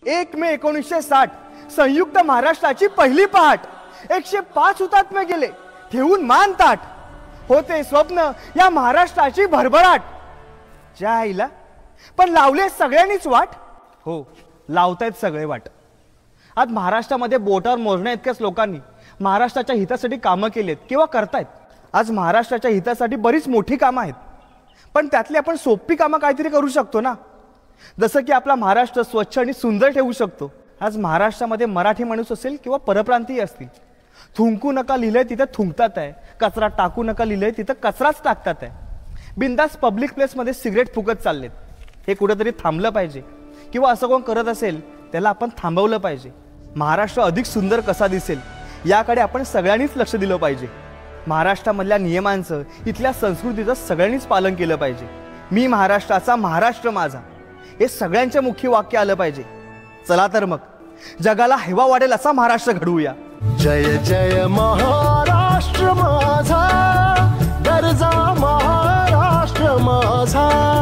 1 मे 1960 संयुक्त महाराष्ट्राची पहिली पहाट. 105 हुतात्मे गेले ठेवून मान ताट. होते स्वप्न या महाराष्ट्राची भरभराट. ज्या आईला पण लावले सगळ्यांनीच वाट. हो, लावतायत सगळे वाट. आज महाराष्ट्रामध्ये बोटावर मोजण्या इतक्याच लोकांनी महाराष्ट्राच्या हितासाठी कामं केलेत किंवा करतायत. आज महाराष्ट्राच्या हितासाठी बरीच मोठी कामं आहेत, पण त्यातली आपण सोपी कामं काहीतरी करू शकतो ना. जसं की आपला महाराष्ट्र स्वच्छ आणि सुंदर ठेवू शकतो. आज महाराष्ट्रामध्ये मराठी माणूस असेल किंवा परप्रांतीय असतील, थुंकू नका लिहिलंय तिथं थुंकतात आहे, कचरा टाकू नका लिहिलंय तिथं कचराच टाकतात आहे. बिंदास पब्लिक प्लेसमध्ये सिगरेट फुकत चाललेत. हे कुठेतरी थांबलं पाहिजे, किंवा असं कोण करत असेल त्याला आपण थांबवलं पाहिजे. महाराष्ट्र अधिक सुंदर कसा दिसेल याकडे आपण सगळ्यांनीच लक्ष दिलं पाहिजे. महाराष्ट्रामधल्या नियमांचं, इथल्या संस्कृतीचं सगळ्यांनीच पालन केलं पाहिजे. मी महाराष्ट्राचा, महाराष्ट्र माझा, हे सगळ्यांचे मुख्य वाक्य आलं पाहिजे. चला तर मग जगाला हेवा वाढेल असा महाराष्ट्र घडवूया. जय जय महाराष्ट्र माझा, गरजा महाराष्ट्र माझा.